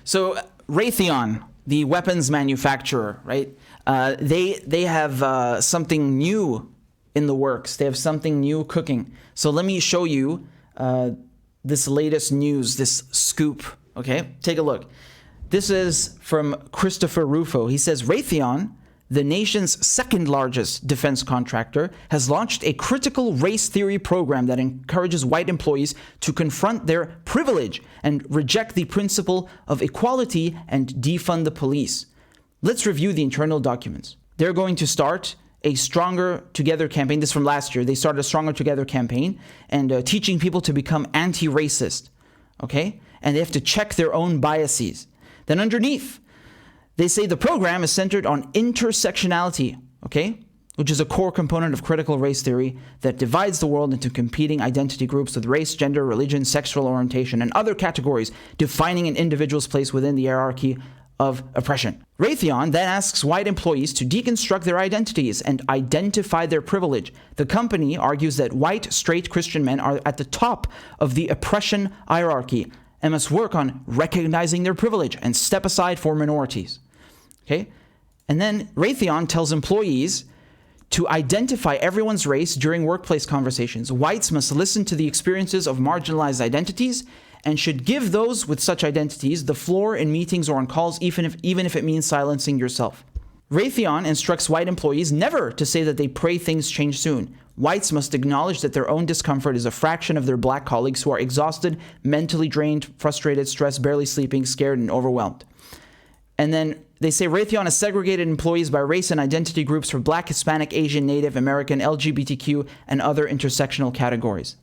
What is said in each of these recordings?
So Raytheon, the weapons manufacturer, right? They have something new in the works. They have something new cooking. So let me show you this latest news, this scoop. Okay, take a look. This is from Christopher Rufo. He says, Raytheon, the nation's second largest defense contractor, has launched a critical race theory program that encourages white employees to confront their privilege and reject the principle of equality and defund the police. Let's review the internal documents. They're going to start a Stronger Together campaign. This is from last year. They started a Stronger Together campaign and teaching people to become anti-racist, okay? And they have to check their own biases. Then underneath, they say the program is centered on intersectionality, okay, which is a core component of critical race theory that divides the world into competing identity groups with race, gender, religion, sexual orientation, and other categories, defining an individual's place within the hierarchy of oppression. Raytheon then asks white employees to deconstruct their identities and identify their privilege. The company argues that white, straight Christian men are at the top of the oppression hierarchy and must work on recognizing their privilege and step aside for minorities. Okay? And then Raytheon tells employees to identify everyone's race during workplace conversations. Whites must listen to the experiences of marginalized identities and should give those with such identities the floor in meetings or on calls, even if it means silencing yourself. Raytheon instructs white employees never to say that they pray things change soon. Whites must acknowledge that their own discomfort is a fraction of their black colleagues who are exhausted, mentally drained, frustrated, stressed, barely sleeping, scared, and overwhelmed. And then they say Raytheon has segregated employees by race and identity groups for Black, Hispanic, Asian, Native American, LGBTQ, and other intersectional categories.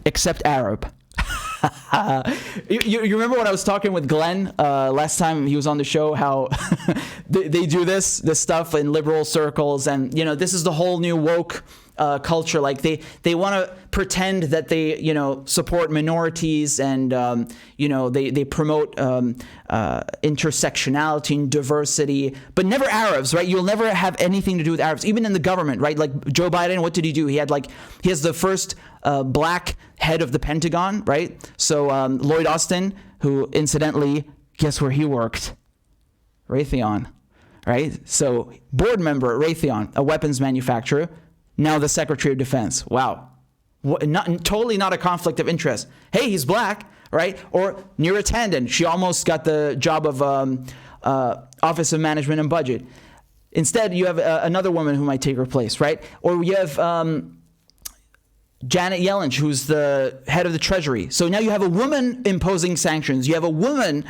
Except Arab. You remember when I was talking with Glenn last time he was on the show, how they do this stuff in liberal circles, and, you know, this is the whole new woke culture. Like they want to pretend that they, you know, support minorities and, you know, they promote intersectionality and diversity, but never Arabs, right? You'll never have anything to do with Arabs, even in the government, right? Like Joe Biden, what did he do? He has the first black head of the Pentagon, right? So Lloyd Austin, who incidentally, guess where he worked? Raytheon, right? So board member at Raytheon, a weapons manufacturer, now the Secretary of Defense. Wow. Totally not a conflict of interest. Hey, he's black, right? Or Neera Tanden, she almost got the job of Office of Management and Budget. Instead, you have another woman who might take her place, right? Or you have Janet Yellen, who's the head of the Treasury. So now you have a woman imposing sanctions. You have a woman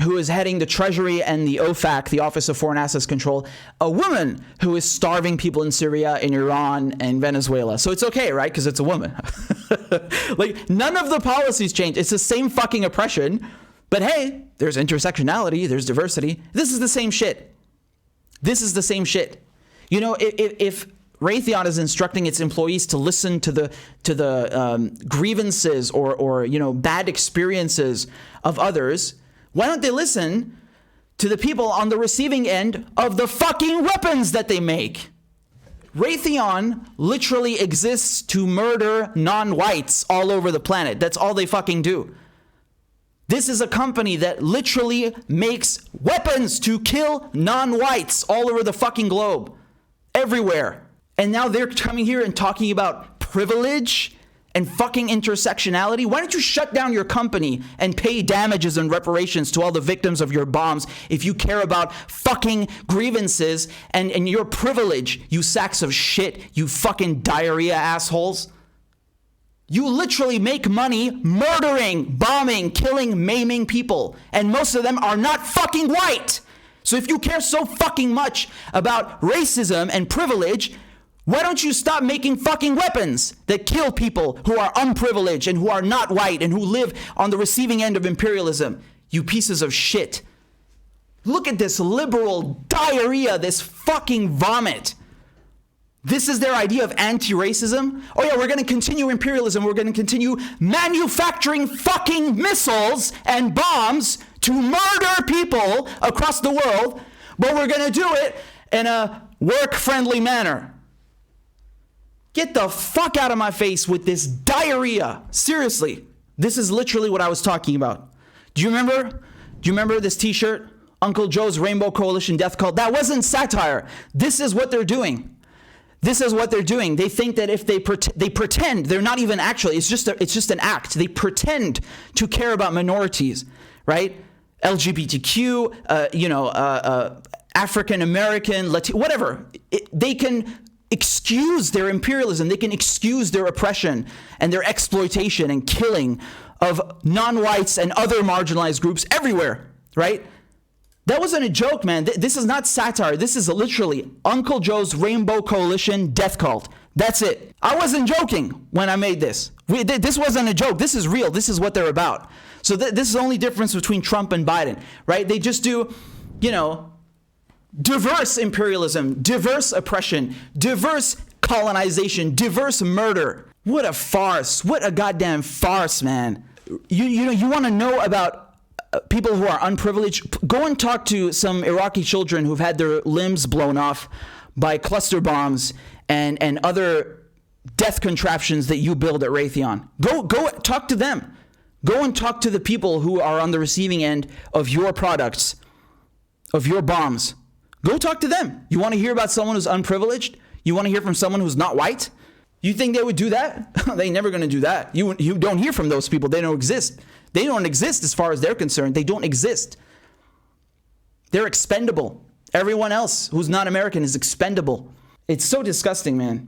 who is heading the Treasury and the OFAC, the Office of Foreign Assets Control, a woman who is starving people in Syria, in Iran, and Venezuela. So it's okay, right? Because it's a woman. Like, none of the policies change. It's the same fucking oppression. But hey, there's intersectionality, there's diversity. This is the same shit. This is the same shit. You know, if Raytheon is instructing its employees to listen to the grievances or you know, bad experiences of others, why don't they listen to the people on the receiving end of the fucking weapons that they make? Raytheon literally exists to murder non-whites all over the planet. That's all they fucking do. This is a company that literally makes weapons to kill non-whites all over the fucking globe. Everywhere. And now they're coming here and talking about privilege and fucking intersectionality. Why don't you shut down your company and pay damages and reparations to all the victims of your bombs if you care about fucking grievances and your privilege, you sacks of shit, you fucking diarrhea assholes? You literally make money murdering, bombing, killing, maiming people. And most of them are not fucking white. So if you care so fucking much about racism and privilege, why don't you stop making fucking weapons that kill people who are unprivileged and who are not white and who live on the receiving end of imperialism? You pieces of shit. Look at this liberal diarrhea, this fucking vomit. This is their idea of anti-racism? Oh yeah, we're going to continue imperialism. We're going to continue manufacturing fucking missiles and bombs to murder people across the world, but we're going to do it in a work-friendly manner. Get the fuck out of my face with this diarrhea. Seriously. This is literally what I was talking about. Do you remember this t-shirt? Uncle Joe's Rainbow Coalition Death Cult. That wasn't satire. This is what they're doing. This is what they're doing. They think that if they pretend, they're not even actually, it's just an act. They pretend to care about minorities, right? LGBTQ, African American, Latino, whatever. They can excuse their imperialism. They can excuse their oppression and their exploitation and killing of non-whites and other marginalized groups everywhere, right? That wasn't a joke, man. This is not satire. This is literally Uncle Joe's Rainbow Coalition Death Cult. That's it. I wasn't joking when I made this. This wasn't a joke. This is real. This is what they're about. So this is the only difference between Trump and Biden, right? They just do, diverse imperialism, diverse oppression, diverse colonization, diverse murder. What a farce. What a goddamn farce, man. You want to know about people who are unprivileged? Go and talk to some Iraqi children who've had their limbs blown off by cluster bombs and other death contraptions that you build at Raytheon. Go talk to them. Go and talk to the people who are on the receiving end of your products, of your bombs. Go talk to them. You want to hear about someone who's unprivileged? You want to hear from someone who's not white? You think they would do that? They're never going to do that. You don't hear from those people. They don't exist. They don't exist as far as they're concerned. They don't exist. They're expendable. Everyone else who's not American is expendable. It's so disgusting, man.